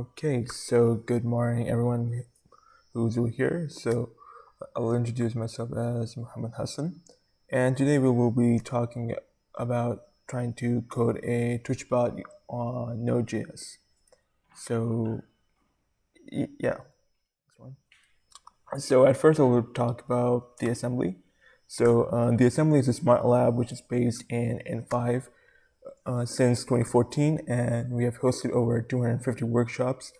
Okay, so good morning, everyone who's here. So I will introduce myself as Muhammad Hassan, and today we will be talking about trying to code a Twitch bot on Node.js. So yeah, this one. So at first I will talk about the assembly. So the assembly is a smart lab which is based in N5 since 2014, and we have hosted over 250 workshops.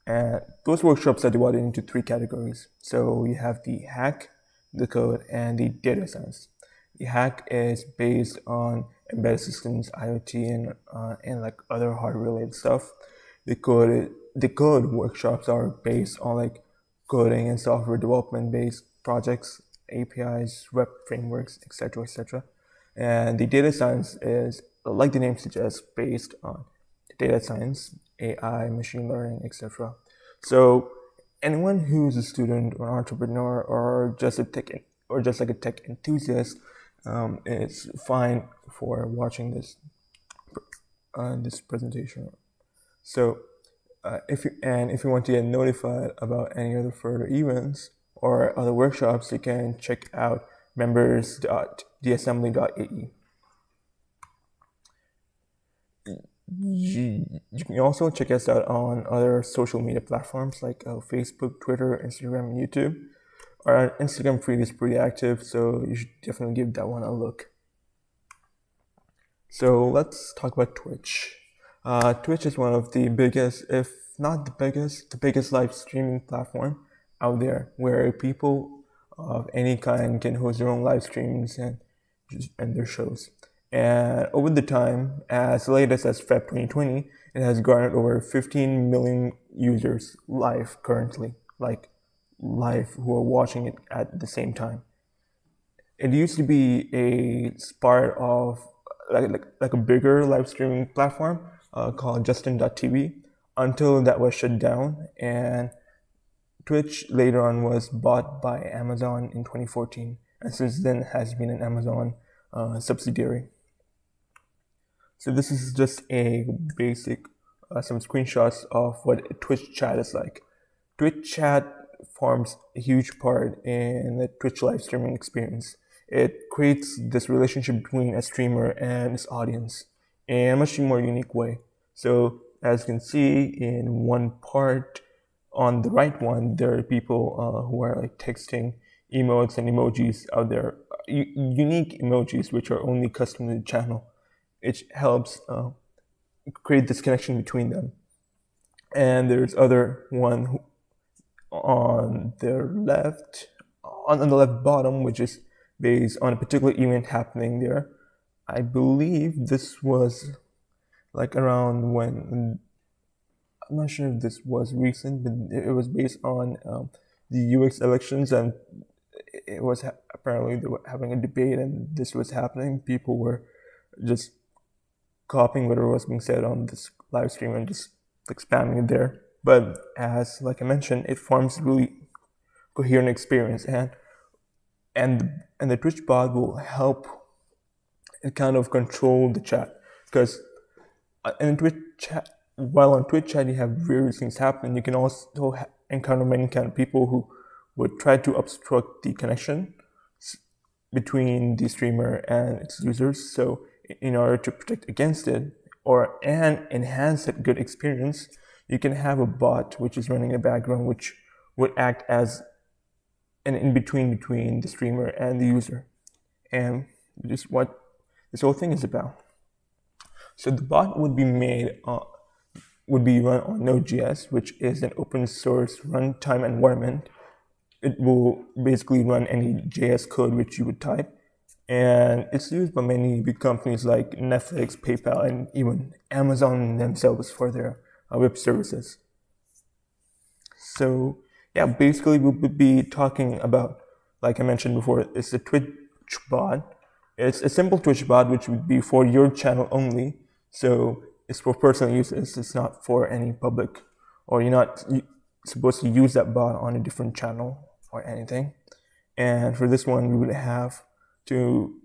And those workshops are divided into three categories. So you have the hack, the code, and the data science. The hack is based on embedded systems, IoT, and like other hardware-related stuff. The code workshops are based on like coding and software development-based projects, APIs, web frameworks, etc., etc. And the data science is, like the name suggests, based on data science, AI, machine learning, etc. So anyone who's a student or entrepreneur or just like a tech enthusiast is fine for watching this presentation. So if you want to get notified about any other further events or other workshops, you can check out members.theassembly.ae. You can also check us out on other social media platforms like Facebook, Twitter, Instagram, and YouTube. Our Instagram feed is pretty active, so you should definitely give that one a look. So let's talk about Twitch. Twitch is one of the biggest, if not the biggest live streaming platform out there, where people of any kind can host their own live streams and their shows. And over the time, as latest as Feb 2020, it has garnered over 15 million users live currently, like live, who are watching it at the same time. It used to be a part of like a bigger live streaming platform called Justin.tv until that was shut down, and Twitch later on was bought by Amazon in 2014, and since then has been an Amazon subsidiary. So this is just a basic, some screenshots of what a Twitch chat is like. Twitch chat forms a huge part in the Twitch live streaming experience. It creates this relationship between a streamer and his audience in a much more unique way. So as you can see in one part on the right one, there are people who are like texting emotes and emojis out there, unique emojis which are only custom to the channel. It helps create this connection between them. And there's other one on the left bottom, which is based on a particular event happening there. I believe this was like around when, I'm not sure if this was recent, but it was based on the US elections, and it was apparently they were having a debate and this was happening. People were just copying whatever was being said on this live stream and just like spamming it there. But as like I mentioned, it forms really coherent experience, and the Twitch bot will help it kind of control the chat, because in Twitch chat, while on Twitch chat you have various things happening, you can also encounter many kind of people who would try to obstruct the connection between the streamer and its users. So in order to protect against it and enhance that good experience, you can have a bot which is running in the background, which would act as an in-between the streamer and the user. And just what this whole thing is about. So the bot would be run on Node.js, which is an open source runtime environment. It will basically run any JS code which you would type. And it's used by many big companies like Netflix, PayPal, and even Amazon themselves for their web services. So yeah, basically we would be talking about, like I mentioned before, it's a Twitch bot. It's a simple Twitch bot which would be for your channel only. So it's for personal use. It's not for any public, or you're not supposed to use that bot on a different channel or anything. And for this one, we would have to,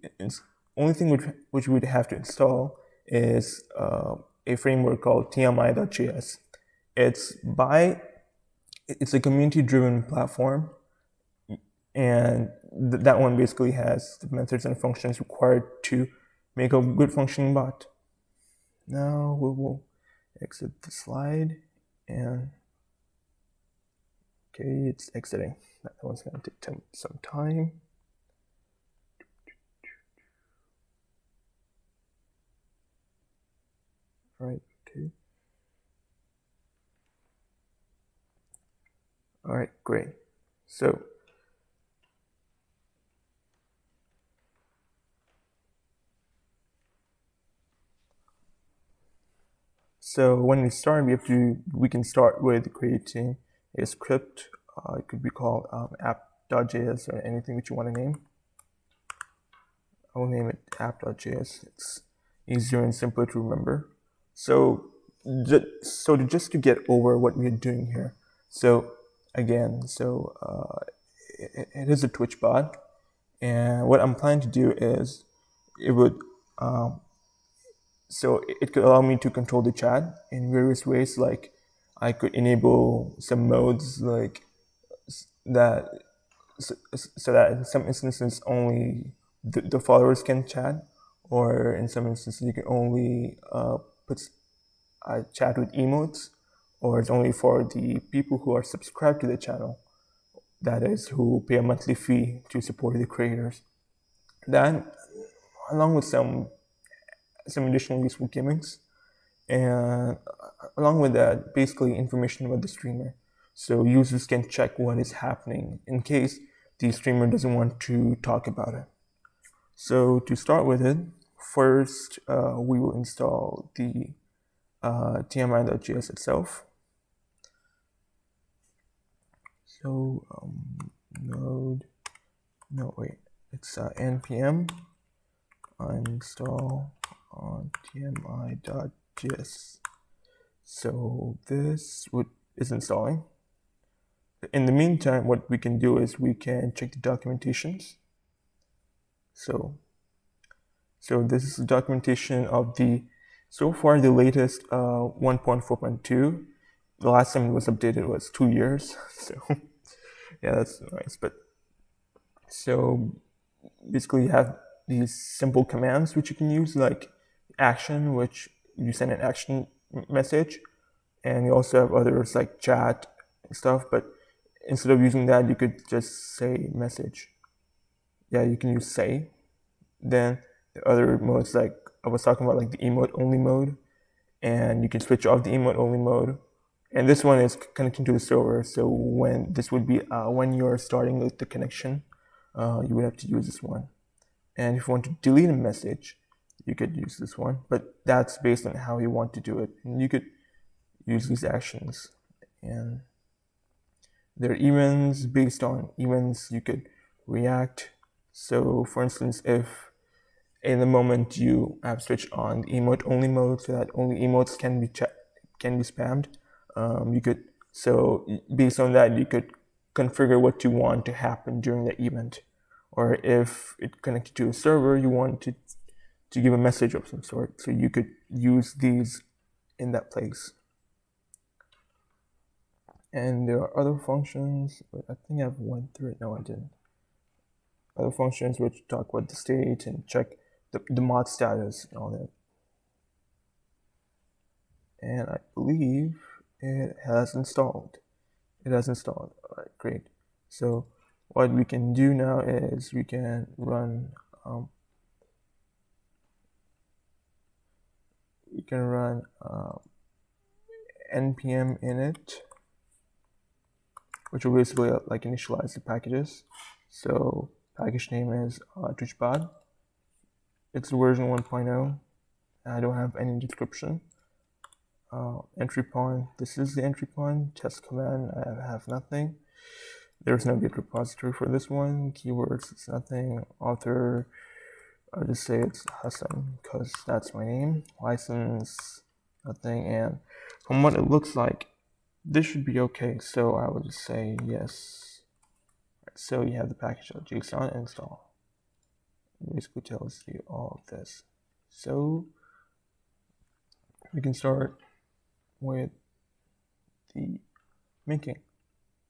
only thing which we would have to install is a framework called tmi.js. it's a community-driven platform, and that one basically has the methods and functions required to make a good functioning bot. Now we will exit the slide, and okay, it's exiting. That one's going to take some time. All right, okay. All right, great. So when we start, we can start with creating a script. It could be called app.js or anything that you want to name. I will name it app.js. It's easier and simpler to remember. So just to get over what we're doing here. So again, it is a Twitch bot, and what I'm planning to do is it could allow me to control the chat in various ways. Like I could enable some modes like that, so that in some instances only the followers can chat, or in some instances you can only put chat with emotes, or it's only for the people who are subscribed to the channel, that is, who pay a monthly fee to support the creators. That, along with some additional useful gimmicks, and along with that, basically information about the streamer, so users can check what is happening in case the streamer doesn't want to talk about it. So to start with it, first we will install the tmi.js itself. So it's npm install on tmi.js. So this is installing. In the meantime, what we can do is we can check the documentations. So this is the documentation of so far the latest 1.4.2. The last time it was updated was 2 years. So yeah, that's nice. But so basically you have these simple commands which you can use, like action, which you send an action message, and you also have others like chat and stuff, but instead of using that, you could just say message. Yeah, you can use say. Then the other modes, like I was talking about, like the emote only mode, and you can switch off the emote only mode. And this one is connecting to the server, so when you're starting with the connection, you would have to use this one. And if you want to delete a message, you could use this one, but that's based on how you want to do it. And you could use these actions, and there are events. Based on events, you could react. So for instance, if in the moment you have switched on the emote only mode so that only emotes can be spammed, based on that, you could configure what you want to happen during the event. Or if it connected to a server, you want to give a message of some sort, so you could use these in that place. And there are other functions, but I think I've went through it. No, I didn't. Other functions which talk about the state and check the mod status and all that. And I believe it has installed. It has installed. All right, great. So what we can do now is we can run npm init, which will basically like initialize the packages. So package name is TwitchBot. It's version 1.0. I don't have any description. Entry point, this is the entry point. Test command, I have nothing. There's no Git repository for this one. Keywords, it's nothing. Author, I'll just say it's Hassan because that's my name. License, nothing. And from what it looks like, this should be okay. So I will just say yes. So you have the package.json install. It basically tells you all of this. So we can start with be making.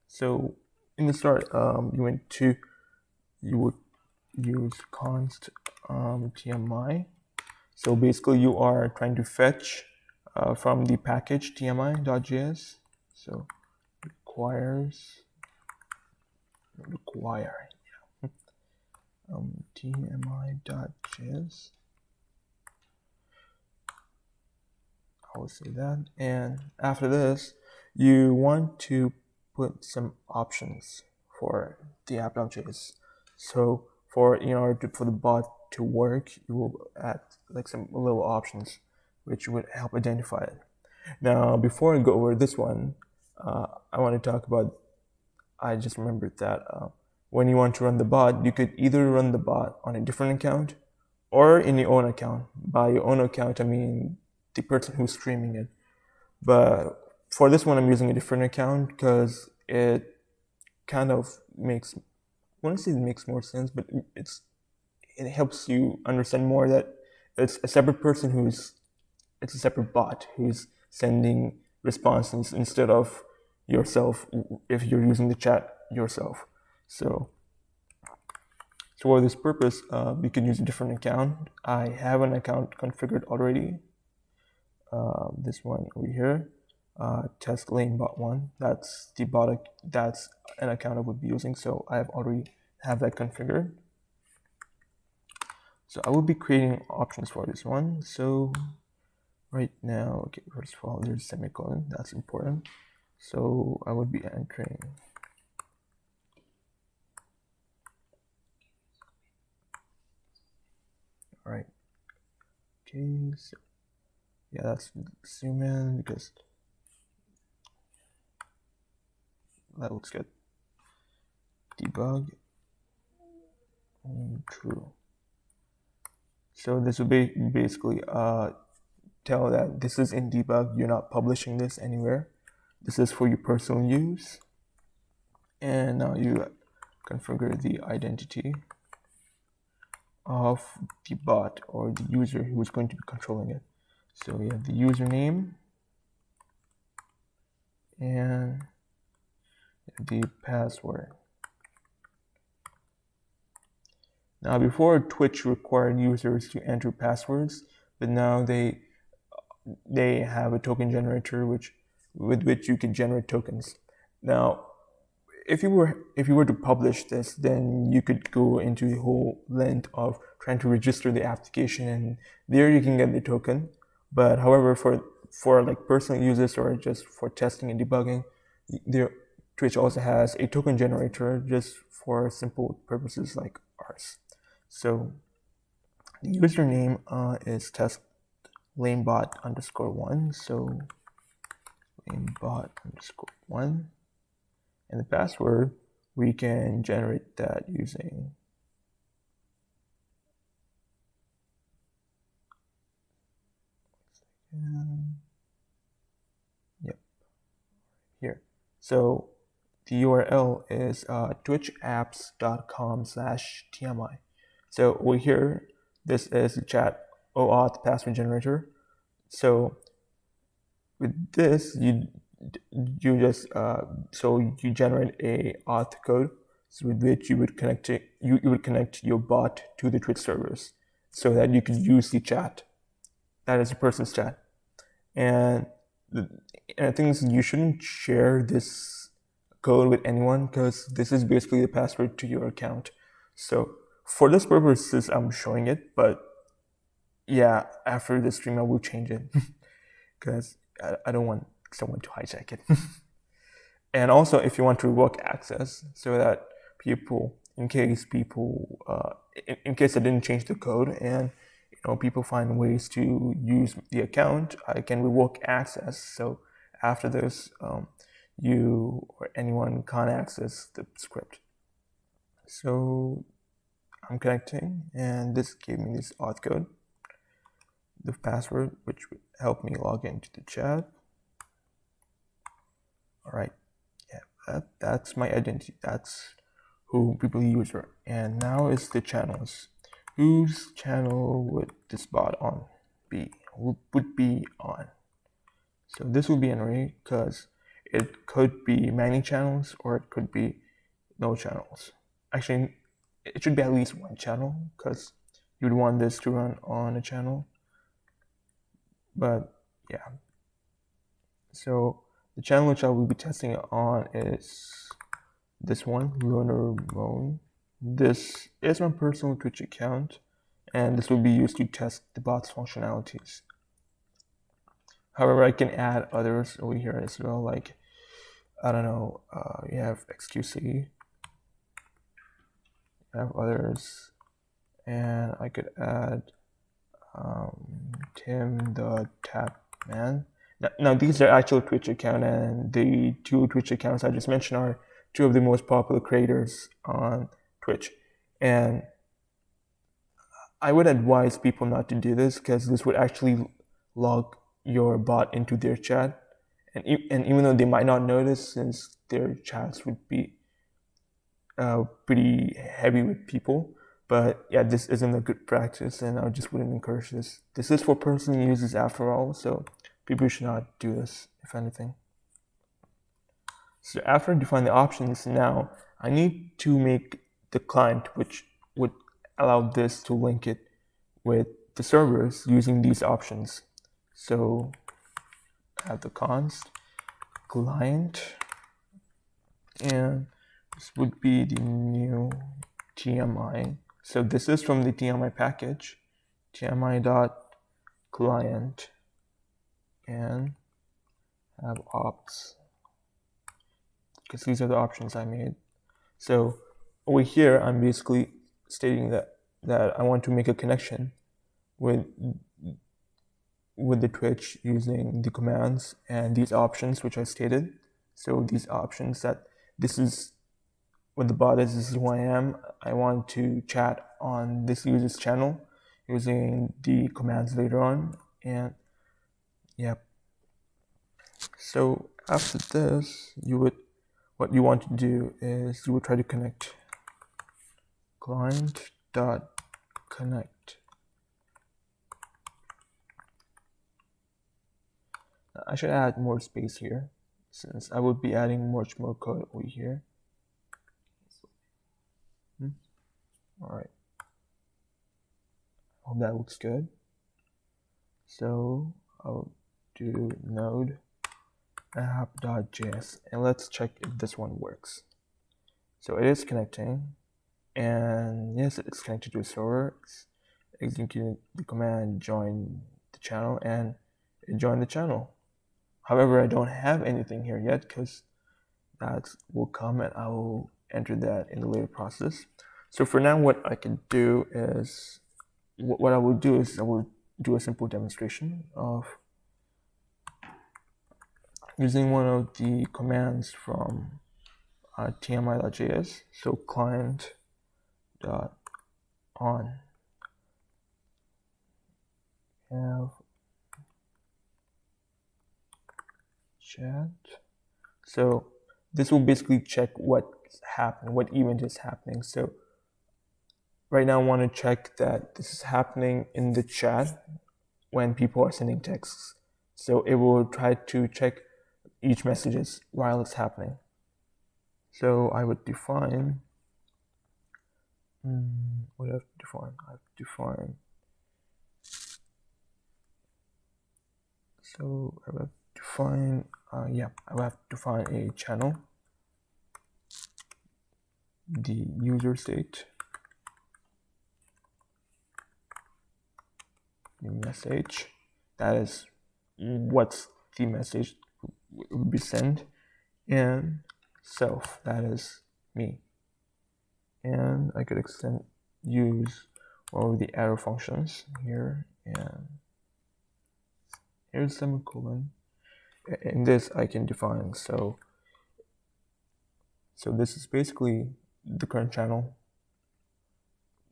So in the start, you would use const tmi. So basically you are trying to fetch from the package tmi.js. So require tmi.js. I will say that. And after this, you want to put some options for the app.js. So for the bot to work, you will add like some little options which would help identify it. Now, before I go over this one, I want to talk about, I just remembered that when you want to run the bot, you could either run the bot on a different account or in your own account. By your own account, I mean the person who's streaming it. But for this one, I'm using a different account because it kind of makes, I want to say it makes more sense, but it helps you understand more that it's a separate person it's a separate bot who's sending responses instead of yourself if you're using the chat yourself. So for this purpose, you can use a different account. I have an account configured already. This one over here, test lamebot1. That's the bot. That's an account I would be using. So I have already have that configured. So I will be creating options for this one. So right now, okay, first of all, there's a semicolon. That's important. So I would be entering. All right. Okay. So yeah, that's zoom in because that looks good. Debug true. So this will be basically tell that this is in debug. You're not publishing this anywhere. This is for your personal use. And now you configure the identity of the bot or the user who is going to be controlling it. So we have the username and the password. Now before, Twitch required users to enter passwords, but now they have a token generator with which you can generate tokens. Now if you were to publish this, then you could go into the whole length of trying to register the application, and there you can get the token. But however, for like personal users or just for testing and debugging, Twitch also has a token generator just for simple purposes like ours. So the username is test lamebot_1. So lamebot_1. And the password, we can generate that using here. So the URL is twitchapps.com/tmi. So over here, this is the chat OAuth password generator. So with this, you just you generate a auth code with which you would connect your bot to the Twitch servers so that you could use the chat. That is a person's chat. And I think you shouldn't share this code with anyone because this is basically the password to your account. So for this purposes, I'm showing it, but yeah, after the stream, I will change it because I don't want someone to hijack it. And also, if you want to revoke access so that people, in case I didn't change the code and people find ways to use the account, I can revoke access. So after this, you or anyone can't access the script. So I'm connecting, and this gave me this auth code, the password, which would help me log into the chat. All right, yeah, that's my identity. That's who people use. And now is the channels. Whose channel would this bot would be on? So this will be an array because it could be many channels or it could be no channels. Actually, it should be at least one channel because you'd want this to run on a channel. But yeah, so the channel which I will be testing it on is this one, Lunar Moon. This is my personal Twitch account, and this will be used to test the bot's functionalities. However, I can add others over here as well, like, I don't know, you have XQC, you have others, and I could add Tim the Tap Man. Now these are actual Twitch accounts, and the two Twitch accounts I just mentioned are two of the most popular creators on Twitch. And I would advise people not to do this because this would actually log your bot into their chat. And even though they might not notice, since their chats would be pretty heavy with people, but yeah, this isn't a good practice, and I just wouldn't encourage this. This is for personal users after all, so people should not do this, if anything. So after I define the options, now I need to make the client which would allow this to link it with the servers using these options. So I have the const client, and this would be the new TMI. So this is from the TMI package, tmi.client, and have ops, because these are the options I made. So over here, I'm basically stating that I want to make a connection with the Twitch using the commands and these options which I stated. So these options, that this is what the bot is, this is who I am. I want to chat on this user's channel using the commands later on, and yeah. So after this, what you want to do is you would try to connect client.connect. I should add more space here since I would be adding much more code over here. All right. Hope that looks good. So I'll do node app.js, and let's check if this one works. So it is connecting, and yes, it's connected to a server. It's executing the command join the channel, and it joined the channel. However, I don't have anything here yet because that will come, and I will enter that in the later process. So for now, what I can do is, what I will do is I will do a simple demonstration of using one of the commands from tmi.js. So client.on have chat. So this will basically check what's happening, what event is happening. So right now I want to check that this is happening in the chat when people are sending texts. So it will try to check each messages while it's happening. So I would define, what do I have to define? I have to define, so I will define, I will have to define a channel, the user state, the message, that is what's the message will be sent, and self, that is me. And I could use all the arrow functions here, and here's semicolon. In this I can define, so this is basically the current channel.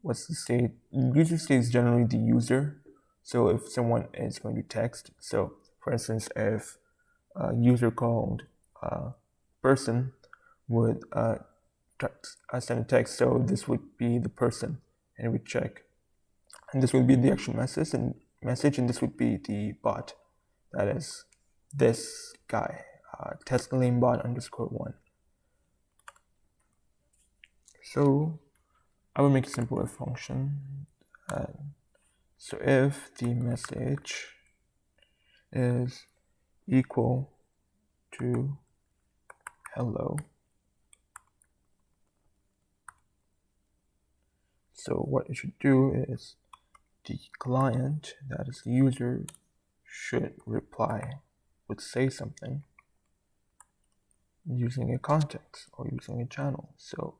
What's the state? User state is generally the user. So if someone is going to text, so for instance, if a user called person would send a text, so this would be the person, and it would check, and this would be the actual message, and this would be the bot, that is this guy, test_bot_1. So I will make a simpler function. So if the message is equal to hello, so what it should do is the client, that is the user, should reply, would say something using a context or using a channel. So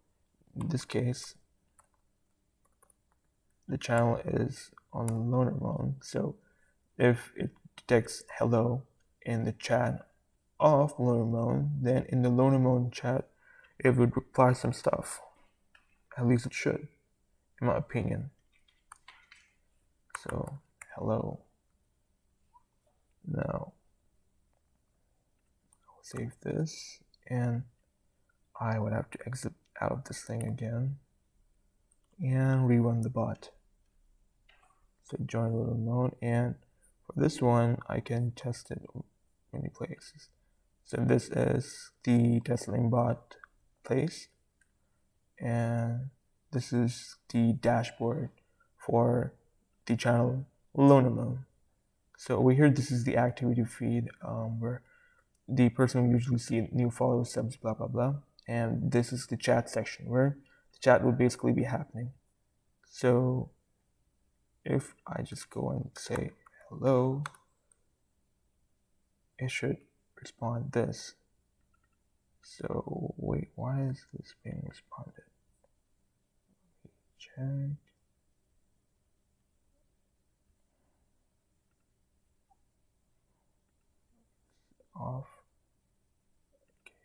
in this case, the channel is on loaner mode. So if it detects hello in the chat of loaner mode, then in the loaner mode chat, it would reply some stuff. At least it should, in my opinion. So hello. Now I'll save this, and I would have to exit out of this thing again and rerun the bot. So join loaner mode, and for this one I can test it in many places. So this is the testing bot place, and this is the dashboard for the channel loaner mode. So over here, this is the activity feed where the person will usually see new followers, subs, blah blah blah, and this is the chat section where the chat will basically be happening. So if I just go and say hello, it should respond this. So wait, why is this being responded? Check. Off.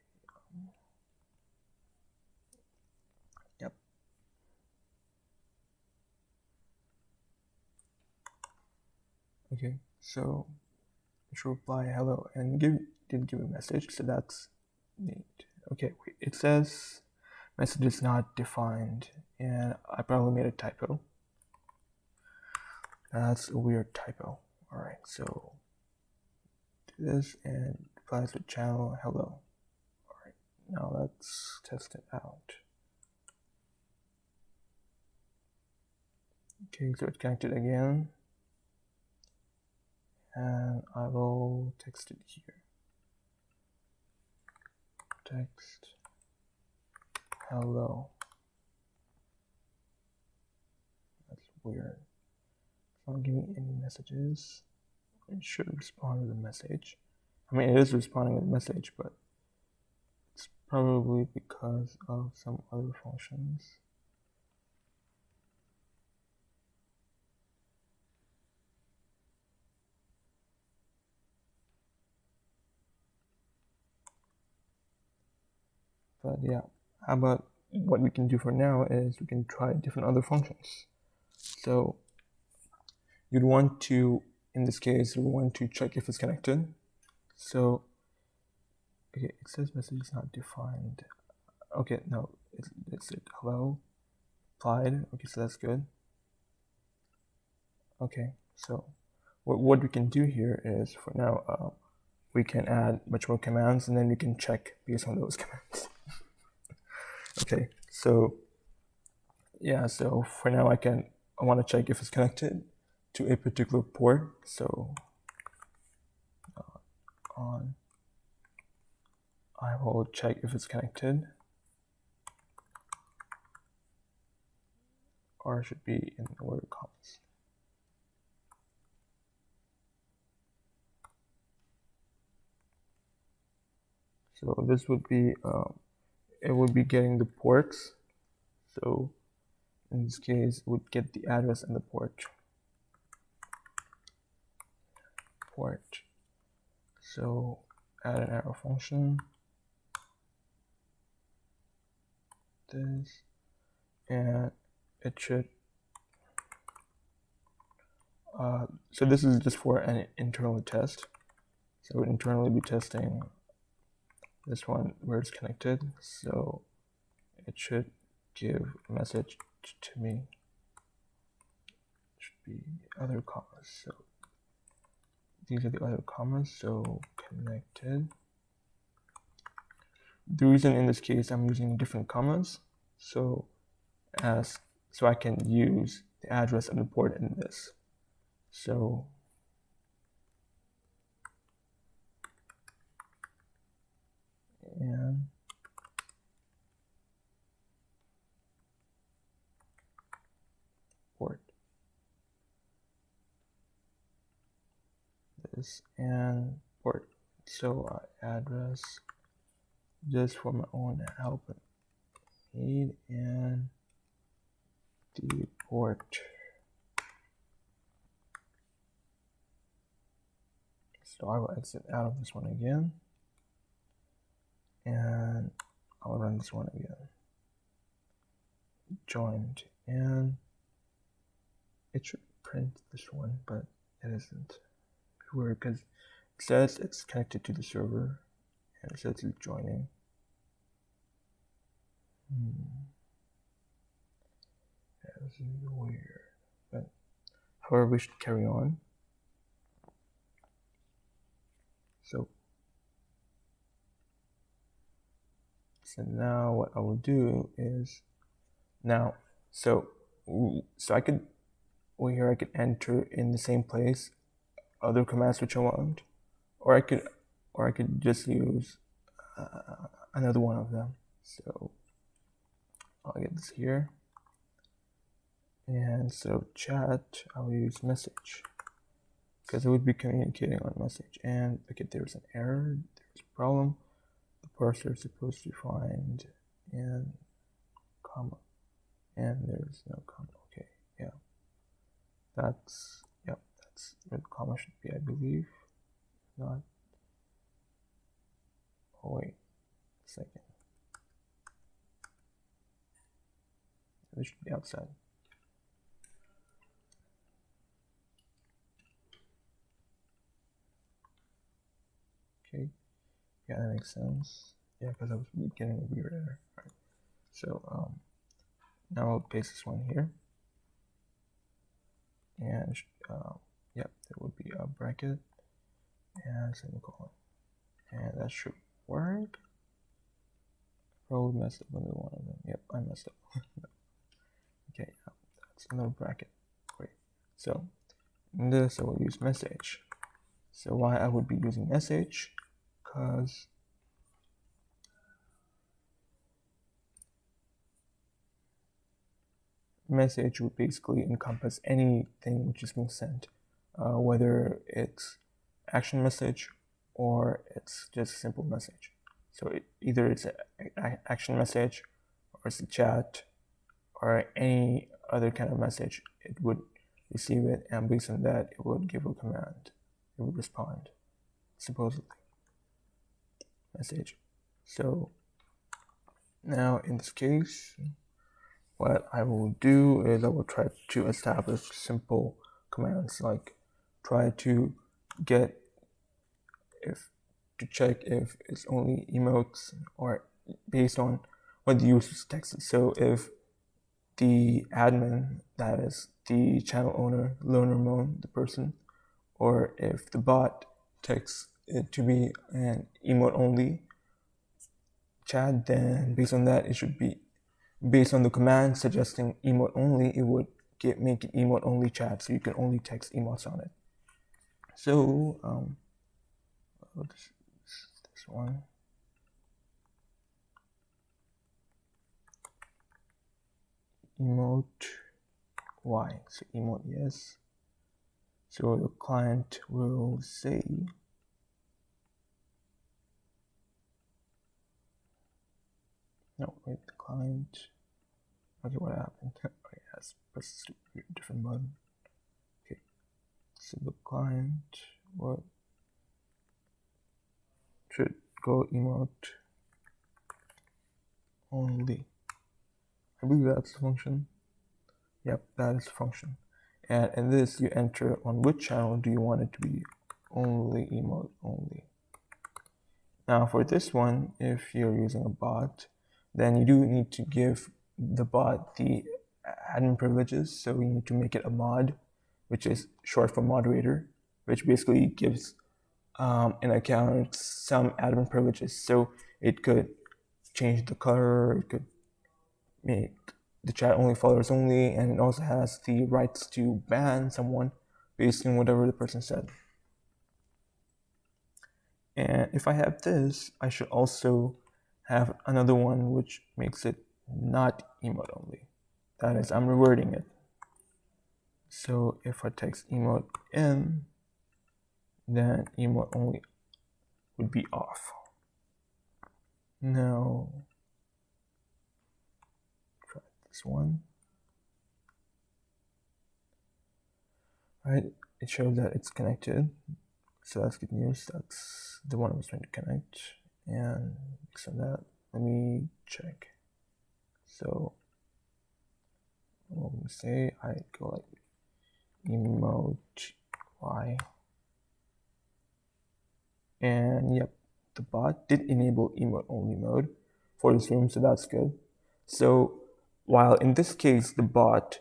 Okay. Yep. Okay, so it should reply hello and didn't give a message, so that's neat. Okay, wait, it says message is not defined, and I probably made a typo. That's a weird typo. Alright, so do this and replies with channel hello. Alright, now let's test it out. Okay, so it's connected again, and I will text it here. Text hello. That's weird. It's not giving any messages. It should respond with a message. I mean, it is responding with a message, but it's probably because of some other functions. But yeah, how about what we can do for now is we can try different other functions. So you'd want to, in this case, we want to check if it's connected. So, okay, it says message is not defined. Okay, no, it's it hello, applied. Okay, so that's good. Okay, so what we can do here is for now, we can add much more commands, and then we can check based on those commands. Okay, so yeah, so for now I want to check if it's connected to a particular port. So on, I will check if it's connected, or it should be in inverted commas. So this would be, it would be getting the ports. So in this case, it would get the address and the port. So add an arrow function. This, and it should. So this is just for an internal test. So we'll internally be testing this one where it's connected. So it should give a message to me. It should be other commas. So these are the other commas. So connected. The reason in this case I'm using different commas, so I can use the address of the port in this. So and port this and port. So address just for my own help need and the port. So I will exit out of this one again, and I'll run this one again. Joined, and it should print this one, but it isn't. Weird, because it says it's connected to the server, and it says it's joining. Yeah, this is weird. But however, we should carry on. So now what I will do is so I could here I could enter in the same place other commands which I want, or I could just use another one of them. So I'll get this here, and so chat I'll use message because I would be communicating on message. And okay, there's an error, there's a problem. The parser is supposed to find and comma, and there's no comma. Okay, yeah, that's where the comma should be, I believe. Not. Oh wait, a second. This should be outside. Okay, yeah, that makes sense. Yeah, because I was getting a weird error. Right. So now I'll paste this one here, and yep, there would be a bracket and semicolon, and that should work. Probably messed up with one of them. Yep, I messed up. Okay, that's another bracket. Great. So in this I will use message. So why I would be using message? Because message would basically encompass anything which is being sent, whether it's action message or it's just a simple message. So either it's an action message, or it's a chat, or any other kind of message. It would receive it, and based on that, it would give a command. It would respond, supposedly. Message. So now in this case, what I will do is I will try to establish simple commands, like try to check if it's only emotes or based on what the user's texted. So if the admin, that is the channel owner, learner mode, the person, or if the bot texts it to be an emote only chat, then based on that, it should be based on the command suggesting emote only, it would make it emote only chat, so you can only text emotes on it. So this one. Emote y, so emote yes. So the client will say no, wait, the client. Okay, what happened? Okay, has pressed a different button. Okay, so the client should go emote only. I believe that's the function. Yep, that is the function. And in this, you enter on which channel do you want it to be only emote only. Now for this one, if you're using a bot, then you do need to give the bot the admin privileges. So we need to make it a mod, which is short for moderator, which basically gives an account some admin privileges. So it could change the color, it could make the chat only followers only, and it also has the rights to ban someone based on whatever the person said. And if I have this, I should also have another one which makes it not emote only. That is, I'm rewording it. So if I text emote in, then emote only would be off. Now, try this one. Right, it shows that it's connected. So that's good news. That's the one I was trying to connect. And based on that, let me check. So let me say I go like emote y, and yep, the bot did enable emote only mode for this room, so that's good. So while in this case the bot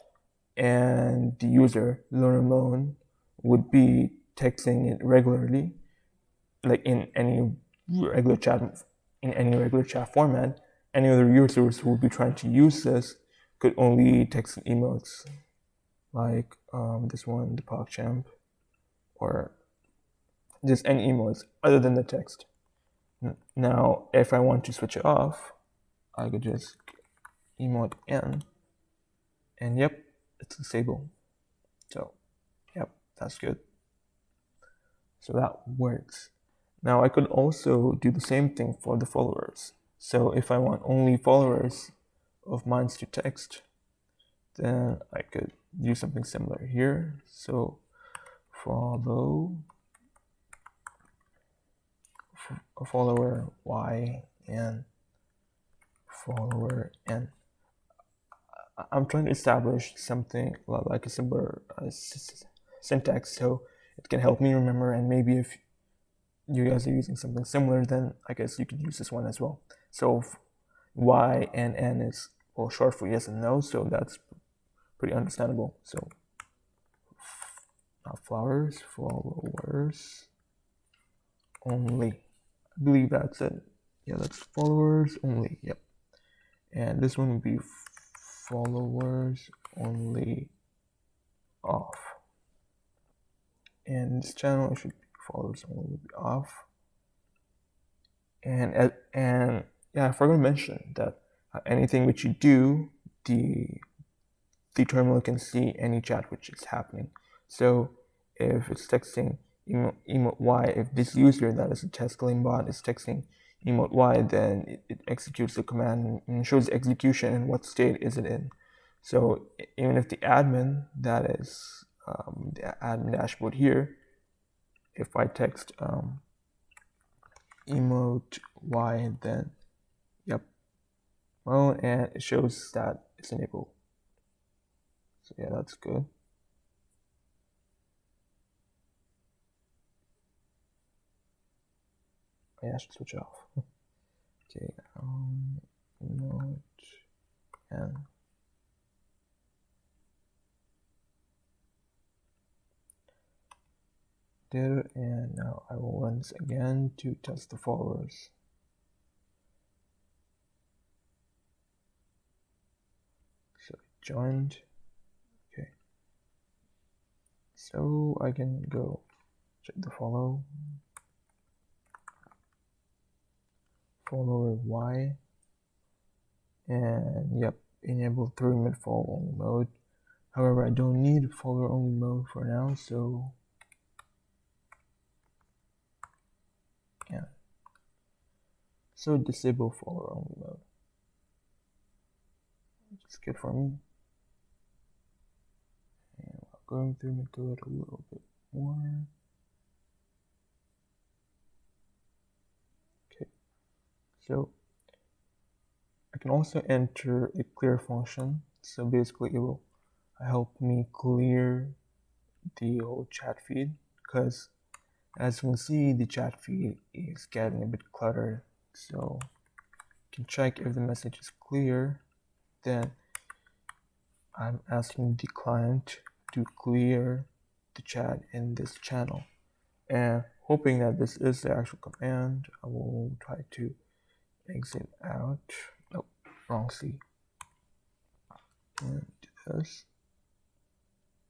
and the user, learner alone, would be texting it regularly, like in any regular chat format, any other users who would be trying to use this could only text emotes, like this one, the PogChamp, or just any emotes other than the text. Now, if I want to switch it off, I could just emote in, and yep, it's disabled. So, yep, that's good. So that works. Now I could also do the same thing for the followers. So if I want only followers of mine to text, then I could do something similar here. So follow a follower y and follower n. I'm trying to establish something like a similar syntax so it can help me remember, and maybe if you guys are using something similar, then I guess you could use this one as well. So y and n is, well, short for yes and no, so that's pretty understandable. So followers only. I believe that's it. Yeah, that's followers only. Yep. And this one would be followers only off. And this channel, it should be followers only would be off. And yeah, I forgot to mention that anything which you do, the terminal can see any chat which is happening. So if it's texting emote y, if this user, that is a test claim bot, is texting emote y, then it executes the command and shows the execution and what state is it in. So even if the admin, that is the admin dashboard here, if I text emote y, then yep, well, and it shows that it's enabled. So yeah, that's good. I should switch off. Okay, emote and there, and now I will run this again to test the followers. So joined. Okay, so I can go check the follower y, and yep, enable 3-minute follower only mode. However, I don't need follower only mode for now, so yeah. So disable follower only mode. Which is good for me. And while going through my code a little bit more. Okay. So I can also enter a clear function. So basically it will help me clear the whole chat feed, because as you can see, the chat feed is getting a bit cluttered. So you can check if the message is clear. Then I'm asking the client to clear the chat in this channel, and hoping that this is the actual command, I will try to exit out. Nope, wrong C. And do this.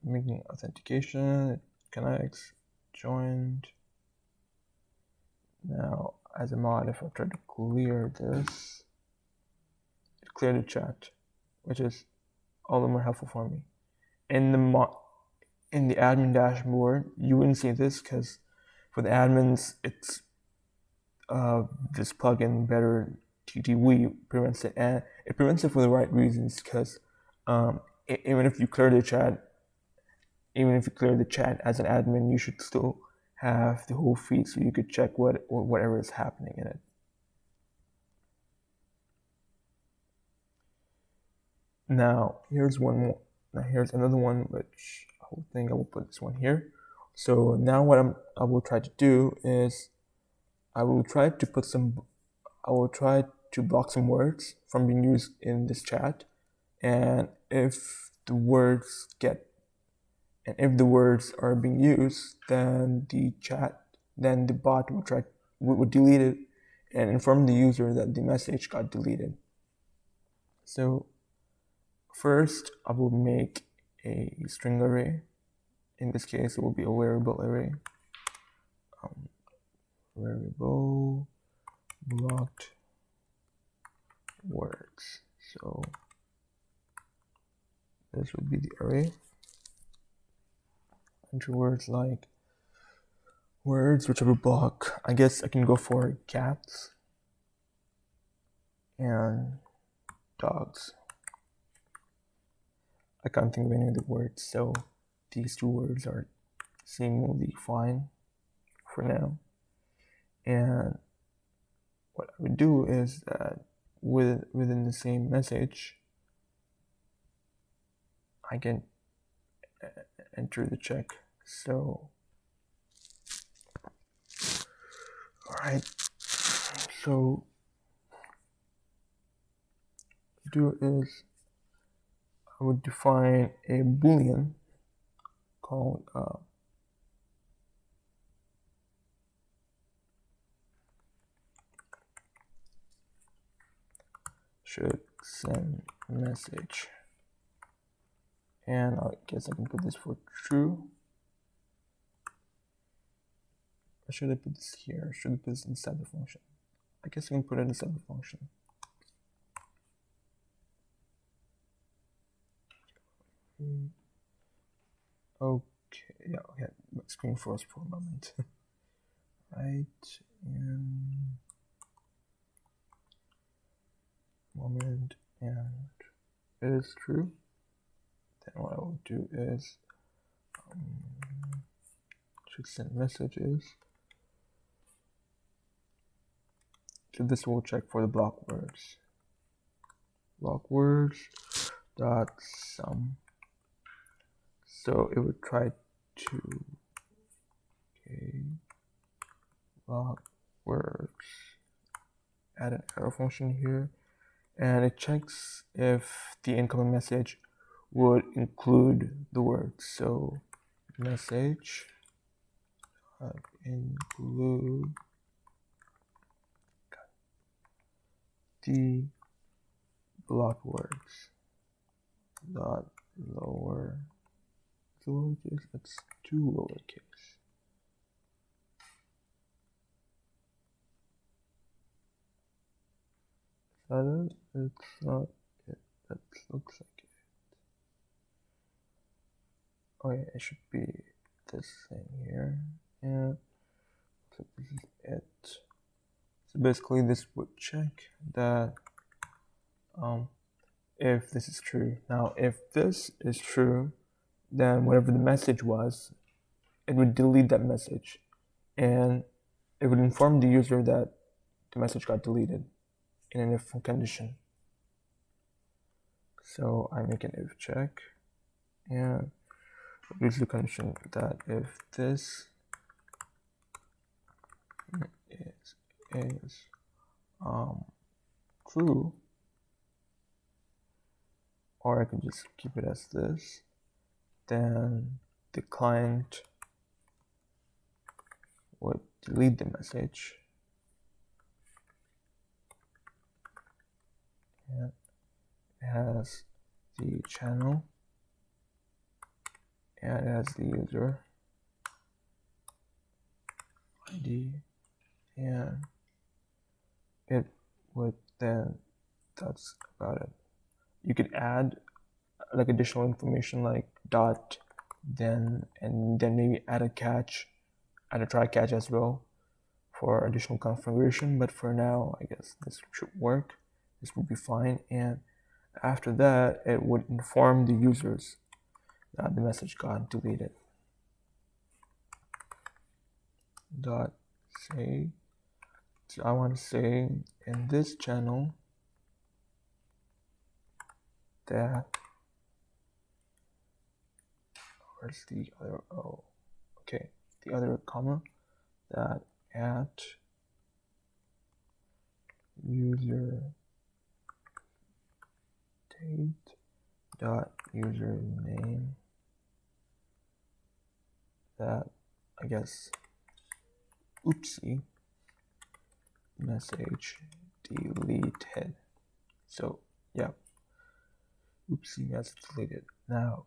Making authentication, it connects, joined. Now, as a mod, if I try to clear this, it cleared the chat, which is all the more helpful for me. In the admin dashboard, you wouldn't see this because for the admins, it's this plugin better TTW prevents it, and it prevents it for the right reasons. Because even if you clear the chat, as an admin, you should still have the whole feed so you could check whatever is happening in it. Now here's one more. Now here's another one, which I think I will put this one here. So now what I will try to do is I will try to block some words from being used in this chat, and if the words are being used, then the bot would delete it and inform the user that the message got deleted. So first, I will make a string array. In this case, it will be a variable array. Variable blocked words. So this would be the array. Enter words like words which I will block. I guess I can go for cats and dogs. I can't think of any other words, so these two words are seemingly fine for now. And what I would do is that within the same message, I can enter the check. So, alright, so what I do is I would define a boolean called should send message, and I guess I can put this for true. Or should I put this here? Should I put this inside the function? I guess I can put it inside the function. Okay, yeah, okay. My screen froze for a moment. Right, and it is true. Then what I will do is should send messages. So this will check for the block words. Block words dot sum. So it would try to block words. Add an arrow function here, and it checks if the incoming message would include the words. So message include the block words dot lowercase. That's too lowercase. Is that it? It's not it. That looks like it. Oh yeah, it should be this thing here. Yeah. So this is it. So basically this would check that if this is true. Now if this is true, then whatever the message was, it would delete that message, and it would inform the user that the message got deleted in an if condition. So I make an if check, and use the condition that if this is true, or I can just keep it as this, then the client would delete the message, has the channel, and it has the user ID, and it would then, that's about it. You could add like additional information like dot, then, and then maybe add a catch, add a try catch as well for additional configuration. But for now, I guess this should work. This would be fine. And after that, it would inform the users that the message got deleted. Dot say, so I want to say in this channel that, where's the other, oh, okay, the other comma, that at user date dot username, that, I guess, oopsie, message deleted. So yeah, oopsie, message deleted. Now,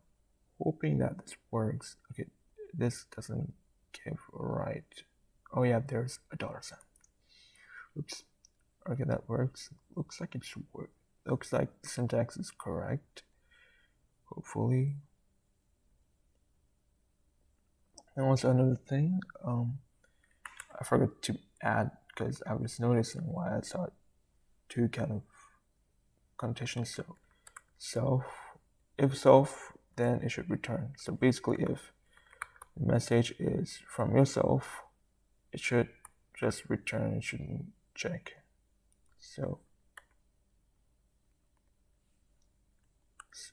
hoping that this works. Okay, this doesn't give right. Oh yeah, there's a $sign. Oops. Okay, that works. Looks like it should work. Looks like the syntax is correct. Hopefully. And also another thing, I forgot to add, because I was noticing why I saw two kind of connotations. So if self, then it should return. So basically, if the message is from yourself, it should just return. It shouldn't check. So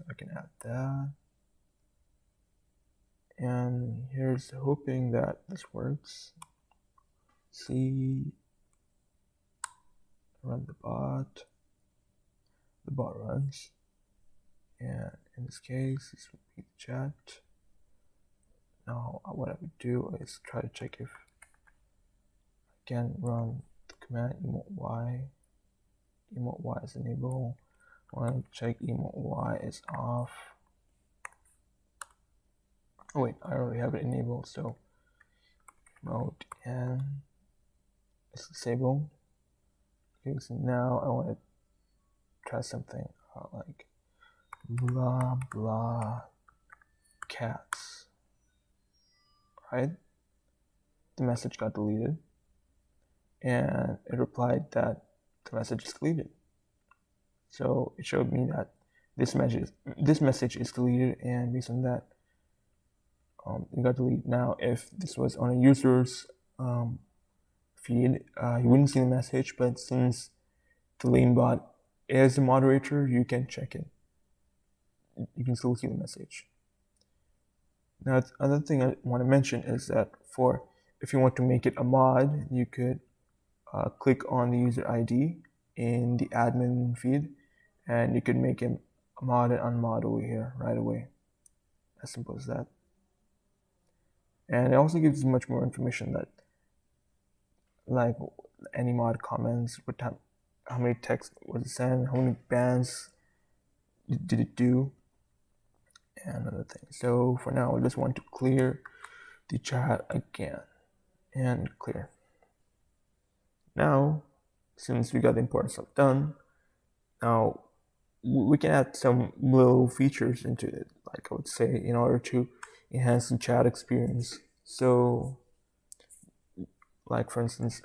I can add that. And here's hoping that this works. See, run the bot. The bot runs. And in this case, this would be the chat. Now, what I would do is try to check if I can run the command emote y. Emote y is enabled. I want to check emote y is off. Oh wait, I already have it enabled, so mode n is disabled. Okay, so now I want to try something like blah blah cats. Right? The message got deleted, and it replied that the message is deleted. So it showed me that this message is deleted, and based on that, it got deleted. Now, if this was on a user's feed, you wouldn't see the message, but since the lane bot is a moderator, you can check it. You can still see the message. Now, the other thing I want to mention is that if you want to make it a mod, you could click on the user ID in the admin feed, and you could make him a mod and unmod over here right away. As simple as that. And it also gives you much more information, that like any mod comments, what time, how many text was it sent, how many bands did it do, and other things. So for now, I just want to clear the chat again, and clear. Now, since we got the important stuff done, now we can add some little features into it, like I would say, in order to enhance the chat experience. So, like for instance,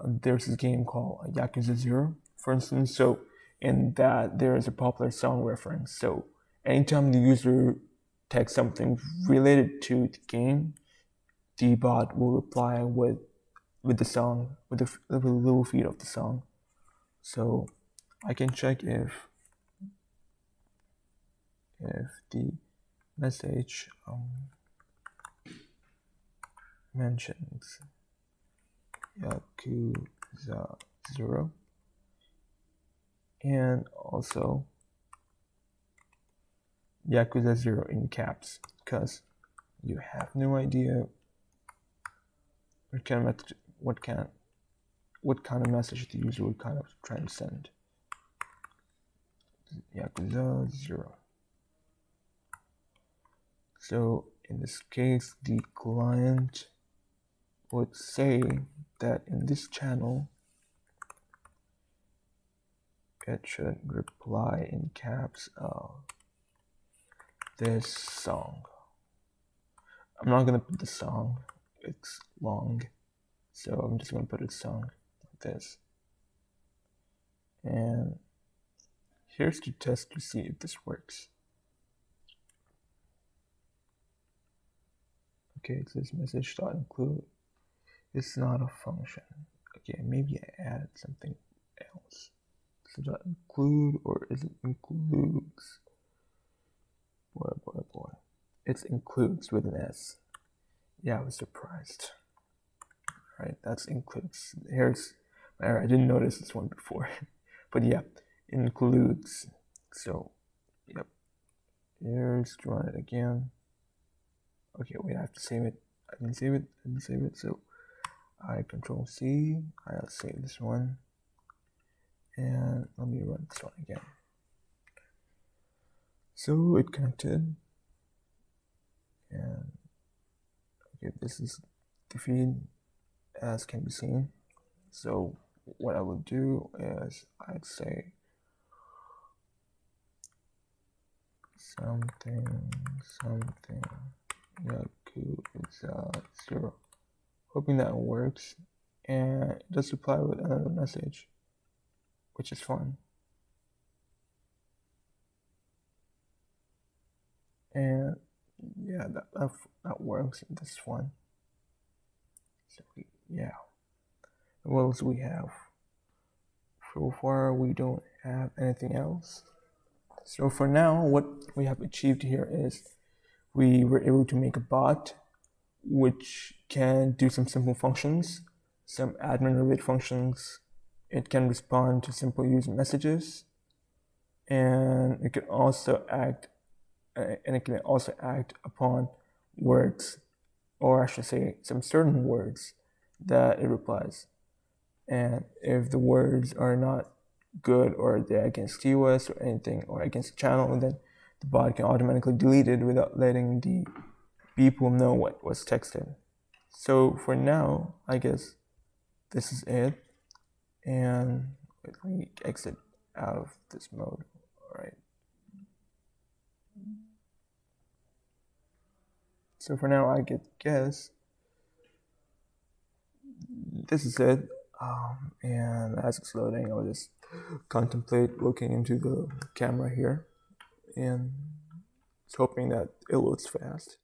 there's this game called Yakuza 0, for instance. So in that, there is a popular song reference. So anytime the user texts something related to the game, the bot will reply with the song, with the little feed of the song. So I can check if the message mentions Yakuza 0, and also Yakuza 0 in caps, because you have no idea what kind of message the user would kind of try to send. Yakuza 0. So in this case, the client would say that in this channel, it should reply in caps of this song. I'm not gonna put the song, it's long, so I'm just gonna put a song like this. And here's the test to see if this works. Okay, it says message.include. It's not a function. Okay, maybe I added something else. So dot include, or is it includes? Boy. It includes with an S. Yeah, I was surprised. Right, that's includes. Here's my error. I didn't notice this one before. But yeah, includes. So, yep. Here's to run it again. Okay, wait, I have to save it. I didn't save it. So I Control C. I'll save this one. And let me run this one again. So it connected. And okay, this is the feed as can be seen. So what I will do is I'd say something Yakuza 0. Hoping that works, and it does reply with another message, which is fun. And yeah, that works in this one. So yeah, what else we have? So far we don't have anything else. So for now, what we have achieved here is we were able to make a bot which can do some simple functions, some admin related functions. It can respond to simple user messages, and it can also act upon words, or I should say some certain words that it replies. And if the words are not good, or they're against TOS or anything, or against the channel, then the bot can automatically delete it without letting the people know what was texted. So for now, I guess this is it. And let me exit out of this mode. All right. So for now, I guess this is it. And as it's loading, I'll just contemplate looking into the camera here, and hoping that it loads fast.